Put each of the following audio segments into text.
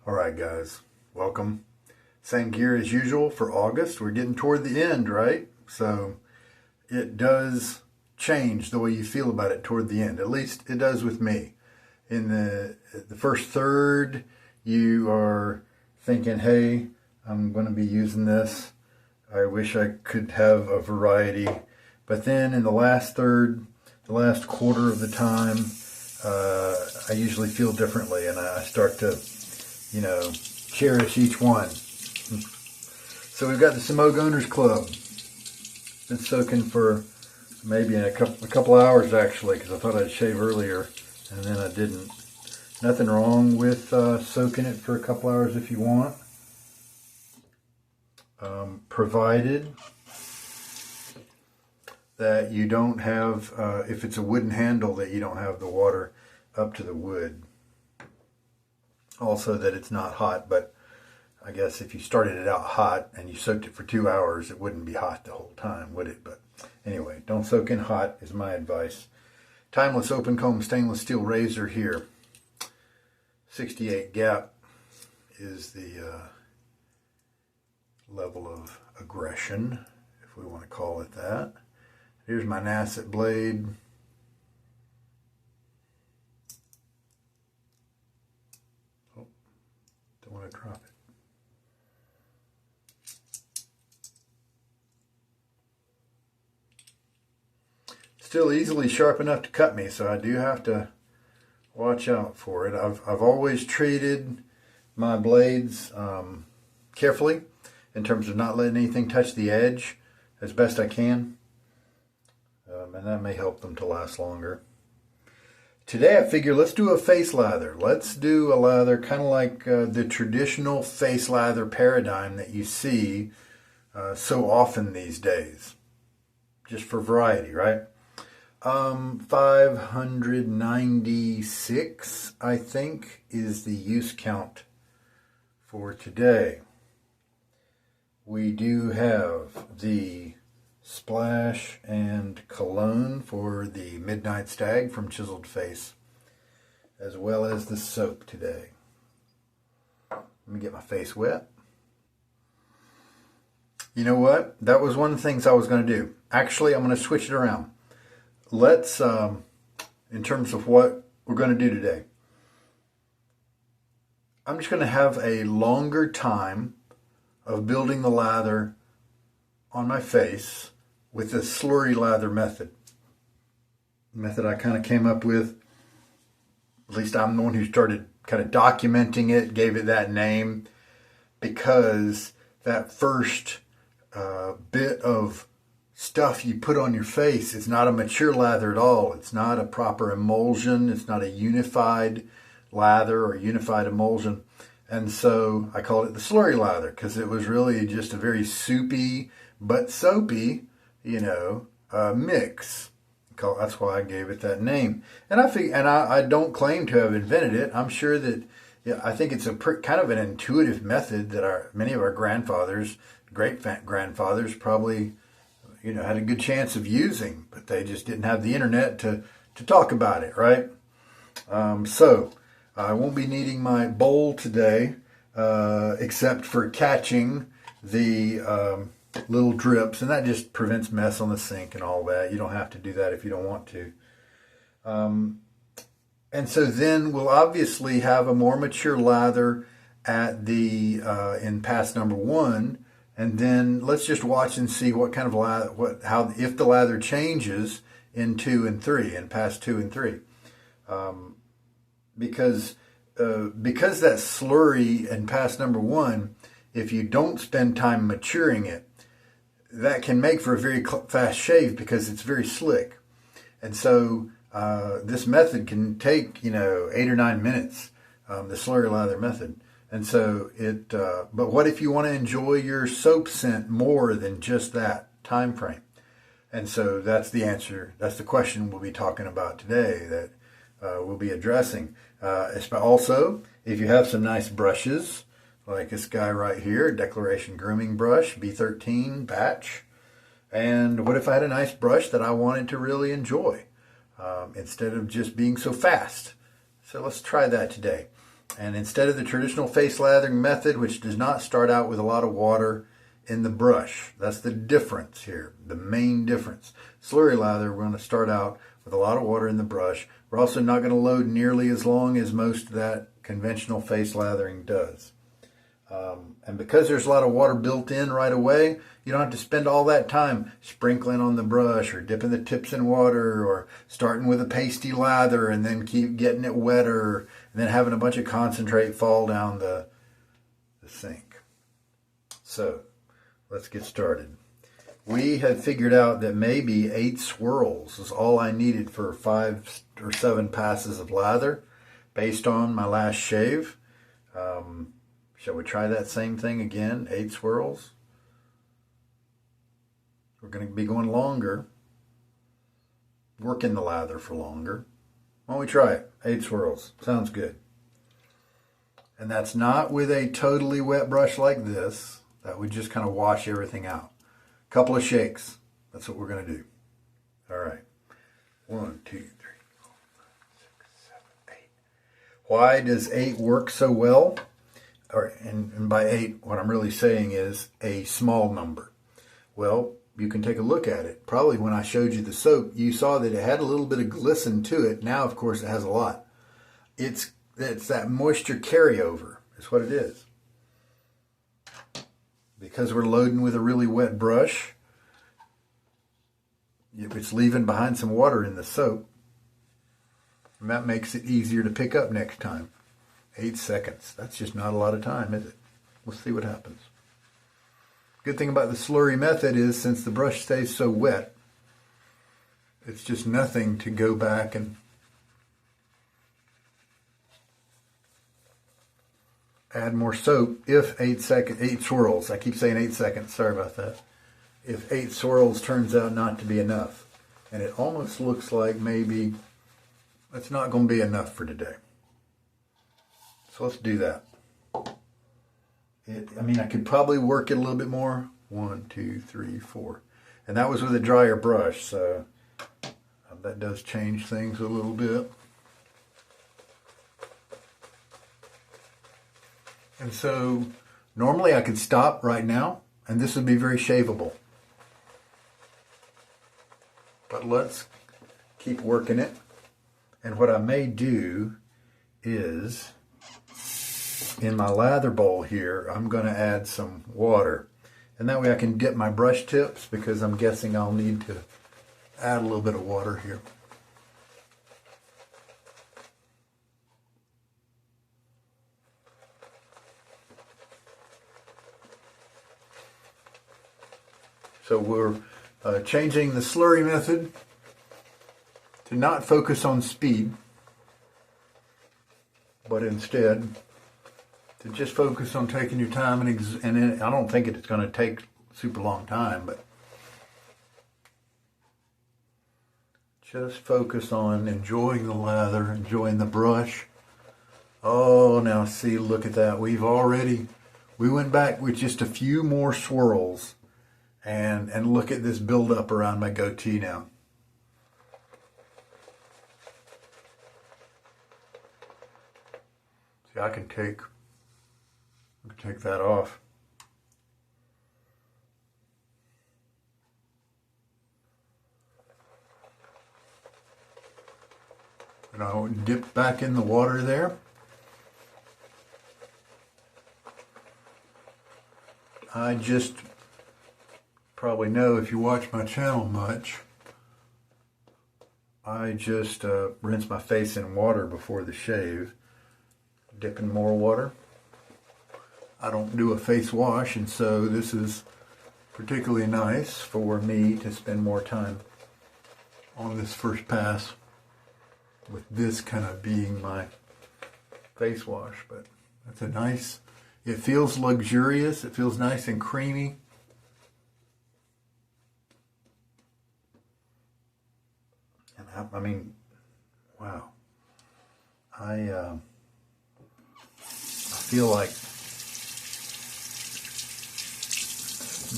All right, guys, welcome. Same gear as usual for August. We're getting toward the end, right? So it does change the way you feel about it toward the end. At least it does with me. In the first third, you are thinking, hey, I'm going to be using this. I wish I could have a variety. But then in the last third, the last quarter of the time, I usually feel differently, and I start to cherish each one. So we've got the Semogue Owners Club. Been soaking for maybe a couple hours actually, because I thought I'd shave earlier, and then I didn't. Nothing wrong with soaking it for a couple hours if you want, provided that you don't have, if it's a wooden handle, that you don't have the water up to the wood. Also that it's not hot, but I guess if you started it out hot and you soaked it for 2 hours, it wouldn't be hot the whole time, would it? But anyway, don't soak in hot is my advice. Timeless open comb stainless steel razor here. 68 gap is the level of aggression, if we want to call it that. Here's my Nacet blade. Oh, don't want to drop it. Still easily sharp enough to cut me, so I do have to watch out for it. I've always treated my blades carefully in terms of not letting anything touch the edge as best I can. And that may help them to last longer. Today I figure let's do a face lather. Let's do a lather kind of like the traditional face lather paradigm that you see so often these days. Just for variety, right? 596, I think, is the use count for today. We do have the splash and cologne for the Midnight Stag from Chiseled Face, as well as the soap today. Let me get my face wet. You know what? That was one of the things I was going to do. Actually, I'm going to switch it around. Let's, in terms of what we're going to do today, I'm just going to have a longer time of building the lather on my face with the Slurry Lather method. Method I kind of came up with. At least I'm the one who started kind of documenting it, gave it that name, because that first bit of stuff you put on your face is not a mature lather at all. It's not a proper emulsion. It's not a unified lather or unified emulsion. And so I called it the Slurry Lather because it was really just a very soupy but soapy, mix. That's why I gave it that name. And I don't claim to have invented it. I'm sure that, I think it's a kind of an intuitive method that many of our grandfathers, great-grandfathers probably, had a good chance of using, but they just didn't have the internet to talk about it, right? So I won't be needing my bowl today, except for catching the little drips, and that just prevents mess on the sink and all that. You don't have to do that if you don't want to. And so then we'll obviously have a more mature lather at the in pass number 1. And then let's just watch and see what kind of lather, if the lather changes in 2 and 3, in pass 2 and 3, because that slurry in pass number 1, if you don't spend time maturing it, that can make for a very fast shave because it's very slick, and so this method can take 8 or 9 minutes, the slurry lather method. And so but what if you want to enjoy your soap scent more than just that time frame? And so that's the answer. That's the question we'll be talking about today that we'll be addressing. Also, if you have some nice brushes, like this guy right here, Declaration Grooming Brush, B13 batch. And what if I had a nice brush that I wanted to really enjoy instead of just being so fast? So let's try that today. And instead of the traditional face lathering method, which does not start out with a lot of water in the brush, that's the difference here, the main difference. Slurry lather, we're going to start out with a lot of water in the brush. We're also not going to load nearly as long as most of that conventional face lathering does. And because there's a lot of water built in right away, you don't have to spend all that time sprinkling on the brush or dipping the tips in water or starting with a pasty lather and then keep getting it wetter and then having a bunch of concentrate fall down the sink. So let's get started. We had figured out that maybe 8 swirls is all I needed for 5 or 7 passes of lather based on my last shave. Shall we try that same thing again? 8 swirls. We're going to be going longer, working the lather for longer. Why don't we try it? 8 swirls. Sounds good. And that's not with a totally wet brush like this. That would just kind of wash everything out. Couple of shakes. That's what we're going to do. All right. 1, 2, 3, 4, 5, 6, 7, 8. Why does 8 work so well? And by 8, what I'm really saying is a small number. Well, you can take a look at it. Probably when I showed you the soap, you saw that it had a little bit of glisten to it. Now, of course, it has a lot. It's that moisture carryover is what it is. Because we're loading with a really wet brush, it's leaving behind some water in the soap. And that makes it easier to pick up next time. 8 seconds. That's just not a lot of time, is it? We'll see what happens. Good thing about the slurry method is since the brush stays so wet, it's just nothing to go back and add more soap if 8 swirls. I keep saying 8 seconds. Sorry about that. If 8 swirls turns out not to be enough. And it almost looks like maybe it's not going to be enough for today. So let's do that. I could probably work it a little bit more. 1, 2, 3, 4. And that was with a drier brush, so that does change things a little bit. And so normally I could stop right now, and this would be very shaveable. But let's keep working it. And what I may do is, in my lather bowl here, I'm going to add some water. And that way I can dip my brush tips, because I'm guessing I'll need to add a little bit of water here. So we're changing the slurry method to not focus on speed, but instead to just focus on taking your time and I don't think it's going to take super long time, but just focus on enjoying the lather, enjoying the brush. Oh, now see, look at that. We went back with just a few more swirls, and look at this buildup around my goatee now. See, I can take that off. And I'll dip back in the water there. I just probably know, if you watch my channel much, I just rinse my face in water before the shave. Dip in more water. I don't do a face wash, and so this is particularly nice for me to spend more time on this first pass with this kind of being my face wash. But that's a nice, it feels luxurious, it feels nice and creamy. And I mean, wow. I feel like,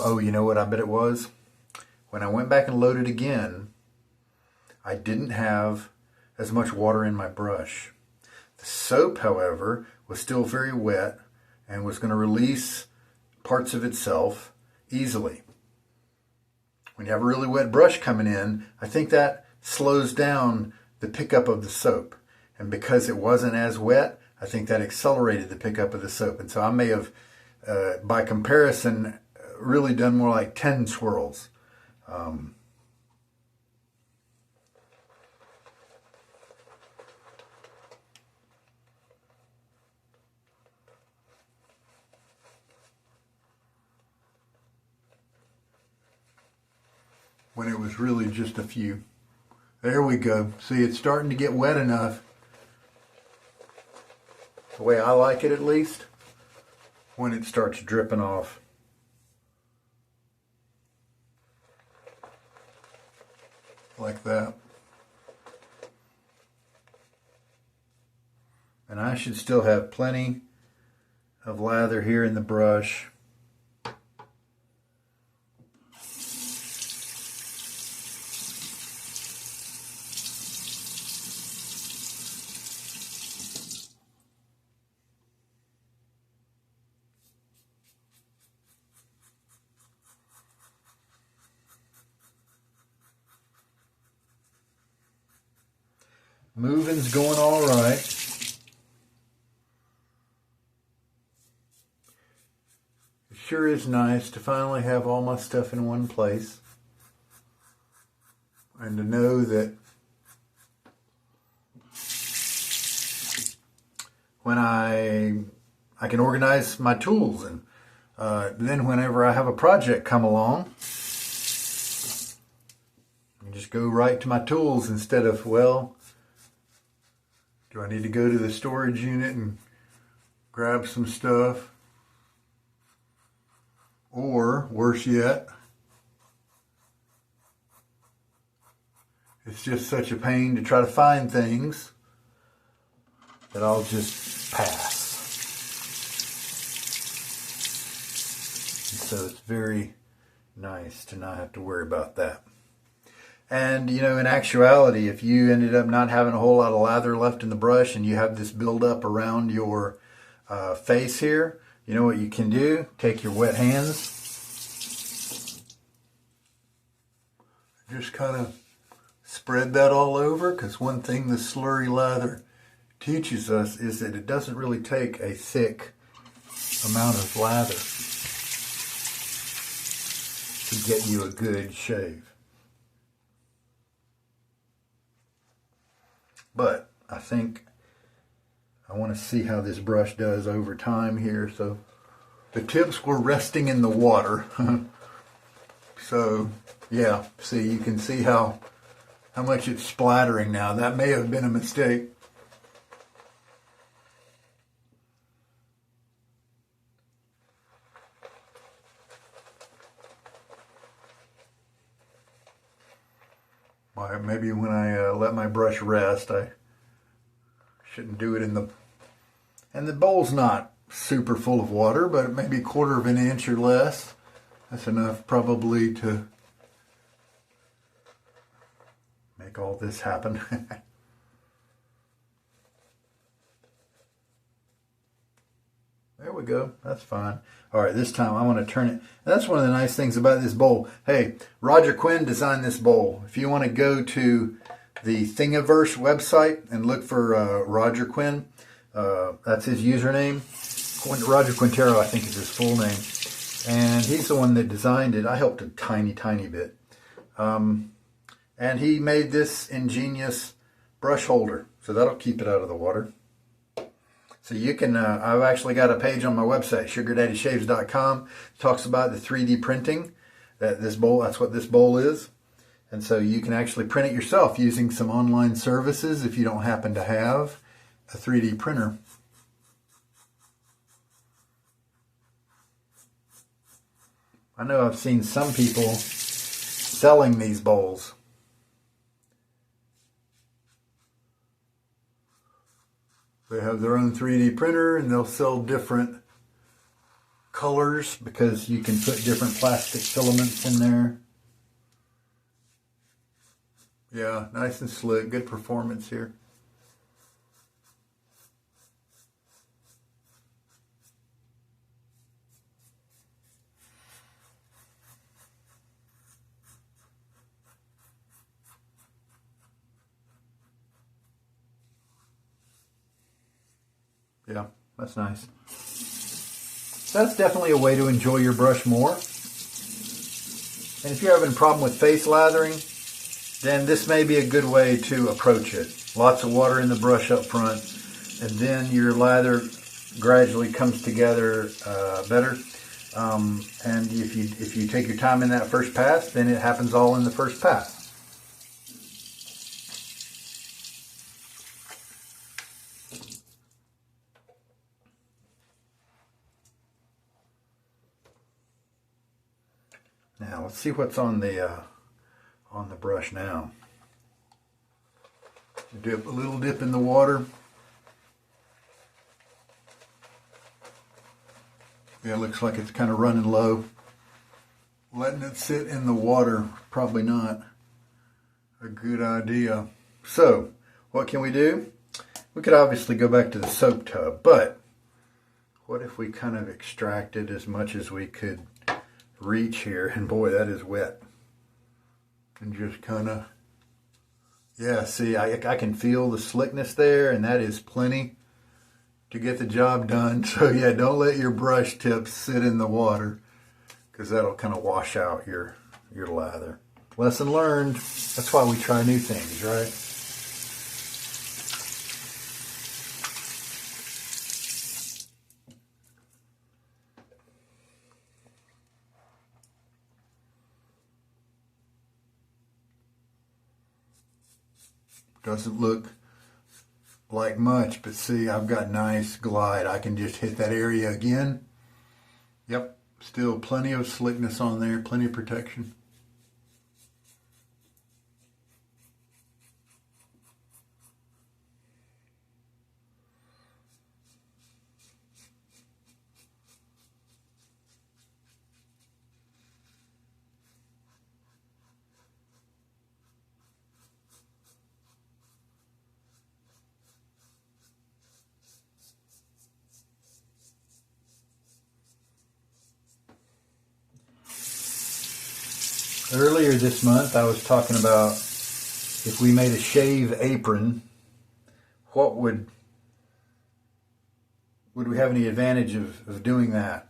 oh, you know what I bet it was? When I went back and loaded again, I didn't have as much water in my brush. The soap, however, was still very wet and was going to release parts of itself easily. When you have a really wet brush coming in, I think that slows down the pickup of the soap. And because it wasn't as wet, I think that accelerated the pickup of the soap. And so I may have, by comparison, really done more like 10 swirls. When it was really just a few. There we go. See, it's starting to get wet enough, the way I like it at least, when it starts dripping off. Like that. And I should still have plenty of lather here in the brush. Moving's going all right. It sure is nice to finally have all my stuff in one place. And to know that when I can organize my tools, and then whenever I have a project come along, I just go right to my tools instead of, well, do I need to go to the storage unit and grab some stuff? Or, worse yet, it's just such a pain to try to find things that I'll just pass. And so it's very nice to not have to worry about that. And, you know, in actuality, if you ended up not having a whole lot of lather left in the brush and you have this buildup around your face here, you know what you can do? Take your wet hands, just kind of spread that all over, because one thing the Slurry Lather teaches us is that it doesn't really take a thick amount of lather to get you a good shave. But I think I want to see how this brush does over time here. So the tips were resting in the water. So yeah, see, you can see how much it's splattering now. That may have been a mistake. Maybe when I let my brush rest, I shouldn't do it in the... And the bowl's not super full of water, but maybe 1/4 of an inch or less. That's enough probably to make all this happen. There we go. That's fine. All right, this time I want to turn it. That's one of the nice things about this bowl. Hey, Roger Quinn designed this bowl. If you want to go to the Thingiverse website and look for Roger Quinn, that's his username. Roger Quintero, I think, is his full name. And he's the one that designed it. I helped a tiny, tiny bit. And he made this ingenious brush holder. So that'll keep it out of the water. So you can, I've actually got a page on my website, sugardaddy.shaves.com. It talks about the 3D printing. That's what this bowl is. And so you can actually print it yourself using some online services if you don't happen to have a 3D printer. I know I've seen some people selling these bowls. They have their own 3D printer and they'll sell different colors because you can put different plastic filaments in there. Yeah, nice and slick. Good performance here. Yeah, that's nice. That's definitely a way to enjoy your brush more. And if you're having a problem with face lathering, then this may be a good way to approach it. Lots of water in the brush up front, and then your lather gradually comes together better. And if you take your time in that first pass, then it happens all in the first pass. Now let's see what's on the brush now. Dip a little dip in the water. Yeah, it looks like it's kind of running low. Letting it sit in the water, probably not a good idea. So, what can we do? We could obviously go back to the soap tub, but what if we kind of extracted as much as we could reach here? And boy, that is wet. And just kind of, yeah, see, I can feel the slickness there, and that is plenty to get the job done. So yeah, don't let your brush tips sit in the water, because that'll kind of wash out your lather. Lesson learned. That's why we try new things, right? Doesn't look like much, but see, I've got nice glide. I can just hit that area again. Yep, still plenty of slickness on there, plenty of protection. Earlier this month, I was talking about if we made a shave apron, what would we have any advantage of doing that?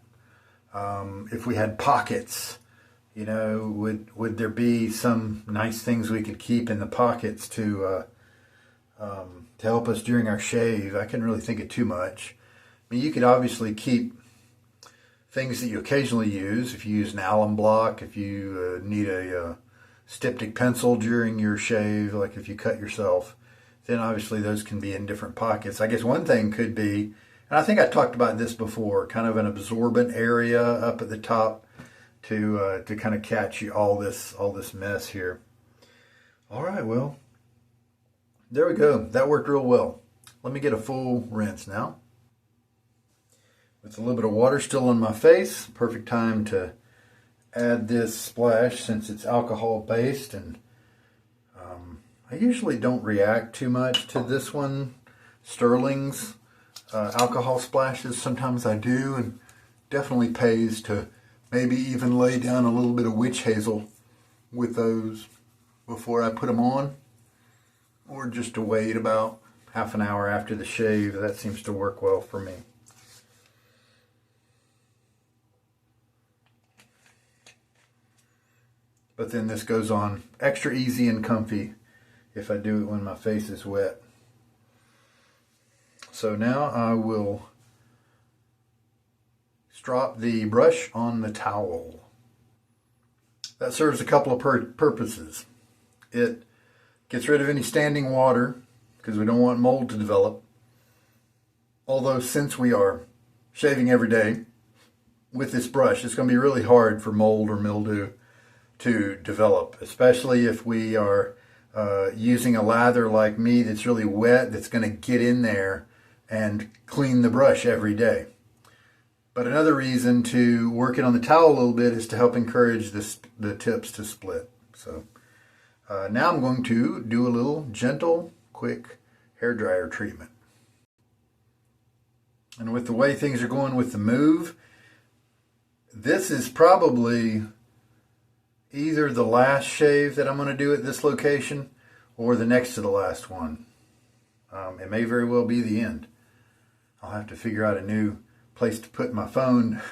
If we had pockets, you know, would there be some nice things we could keep in the pockets to help us during our shave? I couldn't really think of too much. I mean, you could obviously keep things that you occasionally use. If you use an alum block, if you need a styptic pencil during your shave, like if you cut yourself, then obviously those can be in different pockets. I guess one thing could be, and I think I talked about this before, kind of an absorbent area up at the top to kind of catch all this mess here. All right, well, there we go. That worked real well. Let me get a full rinse now. With a little bit of water still on my face, perfect time to add this splash since it's alcohol based, and I usually don't react too much to this one, Sterling's alcohol splashes. Sometimes I do, and definitely pays to maybe even lay down a little bit of witch hazel with those before I put them on, or just to wait about half an hour after the shave. That seems to work well for me. But then this goes on extra easy and comfy if I do it when my face is wet. So now I will strop the brush on the towel. That serves a couple of purposes. It gets rid of any standing water because we don't want mold to develop. Although since we are shaving every day with this brush, it's going to be really hard for mold or mildew to develop, especially if we are using a lather like me that's really wet, that's going to get in there and clean the brush every day. But another reason to work it on the towel a little bit is to help encourage the tips to split. So now I'm going to do a little gentle, quick hair dryer treatment. And with the way things are going with the move, this is probably either the last shave that I'm going to do at this location or the next to the last one. It may very well be the end. I'll have to figure out a new place to put my phone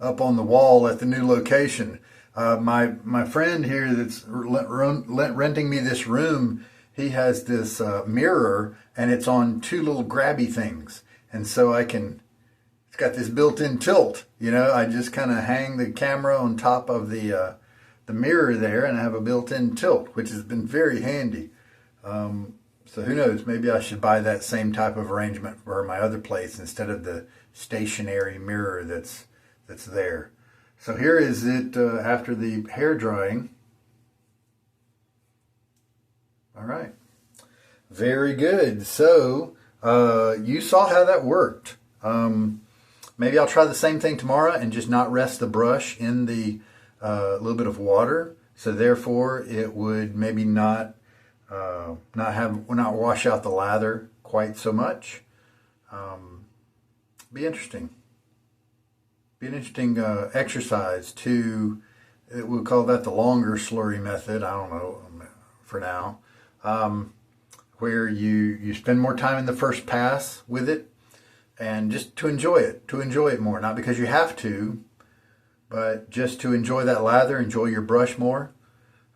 up on the wall at the new location. My friend here that's renting me this room, he has this mirror, and it's on two little grabby things. And so it's got this built-in tilt. You know, I just kind of hang the camera on top of the mirror there, and I have a built-in tilt, which has been very handy. So who knows, maybe I should buy that same type of arrangement for my other place instead of the stationary mirror that's there. So here is it after the hair drying. All right. Very good. So you saw how that worked. Maybe I'll try the same thing tomorrow and just not rest the brush in the little bit of water. So therefore it would maybe not wash out the lather quite so much. Be interesting. Be an interesting exercise to, we'll call that the longer slurry method. I don't know for now. Where you spend more time in the first pass with it, and just to enjoy it more. Not because you have to, but just to enjoy that lather, enjoy your brush more.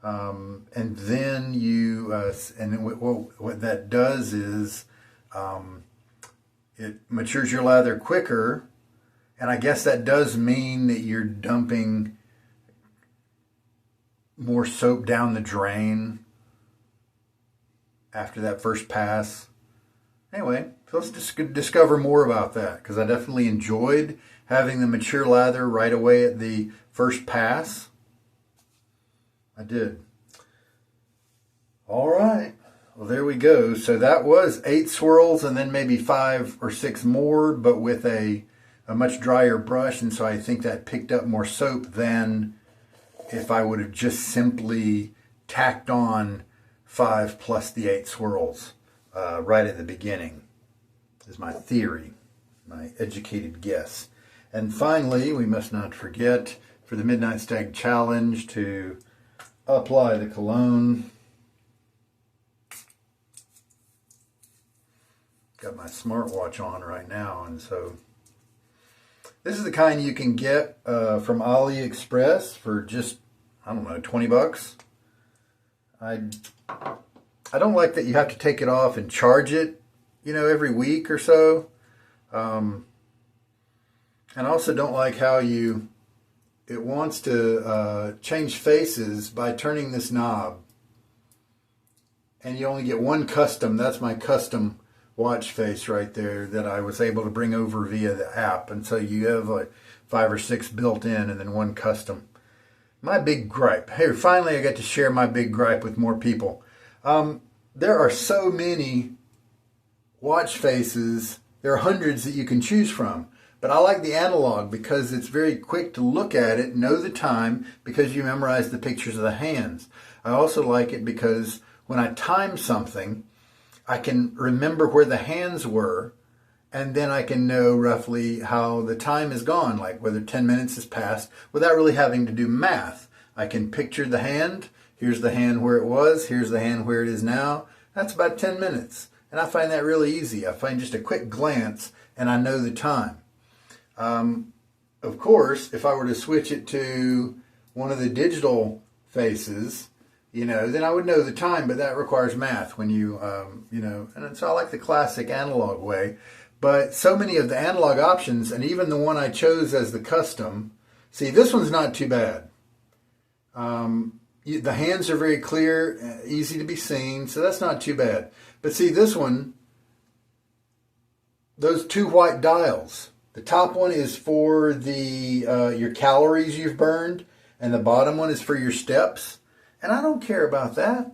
And then what that does is it matures your lather quicker, and I guess that does mean that you're dumping more soap down the drain after that first pass. Anyway, so let's discover more about that, because I definitely enjoyed having the mature lather right away at the first pass. I did. All right. Well, there we go. So that was 8 swirls and then maybe 5 or 6 more, but with a much drier brush. And so I think that picked up more soap than if I would have just simply tacked on 5 plus the 8 swirls right at the beginning, is my theory, my educated guess. And finally, we must not forget, for the Midnight Stag Challenge, to apply the cologne. Got my smartwatch on right now, and so this is the kind you can get from AliExpress for just, I don't know, 20 bucks. I don't like that you have to take it off and charge it, you know, every week or so. And I also don't like how it wants to change faces by turning this knob. And you only get one custom. That's my custom watch face right there that I was able to bring over via the app. And so you have like 5 or 6 built in and then one custom. My big gripe. Hey, finally I got to share my big gripe with more people. There are so many watch faces. There are hundreds that you can choose from. But I like the analog because it's very quick to look at it, know the time, because you memorize the pictures of the hands. I also like it because when I time something, I can remember where the hands were, and then I can know roughly how the time is gone, like whether 10 minutes has passed, without really having to do math. I can picture the hand. Here's the hand where it was. Here's the hand where it is now. That's about 10 minutes. And I find that really easy. I find just a quick glance, and I know the time. Of course, if I were to switch it to one of the digital faces, you know, then I would know the time, but that requires math when you know, and so I like the classic analog way. But so many of the analog options, and even the one I chose as the custom, see, this one's not too bad. The hands are very clear, easy to be seen, so that's not too bad. But see, this one, those 2 white dials, the top one is for the your calories you've burned, and the bottom one is for your steps. And I don't care about that.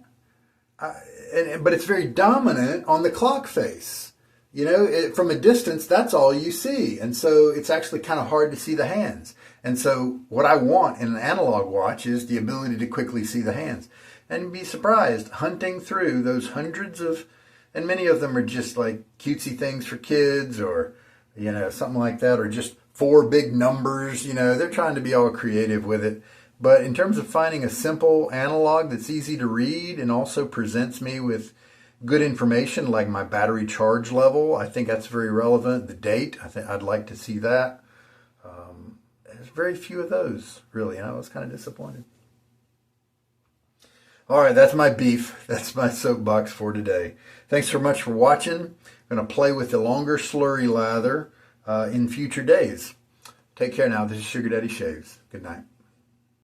But it's very dominant on the clock face. You know, from a distance, that's all you see. And so it's actually kind of hard to see the hands. And so what I want in an analog watch is the ability to quickly see the hands. And be surprised, hunting through those hundreds of, and many of them are just like cutesy things for kids, or, you know, something like that, or just 4 big numbers. You know, they're trying to be all creative with it. But in terms of finding a simple analog that's easy to read and also presents me with, good information like my battery charge level. I think that's very relevant. The date, I'd like to see that. There's very few of those, really, and I was kind of disappointed. All right, that's my beef. That's my soapbox for today. Thanks so much for watching. I'm going to play with the longer slurry lather in future days. Take care now. This is Sugar Daddy Shaves. Good night.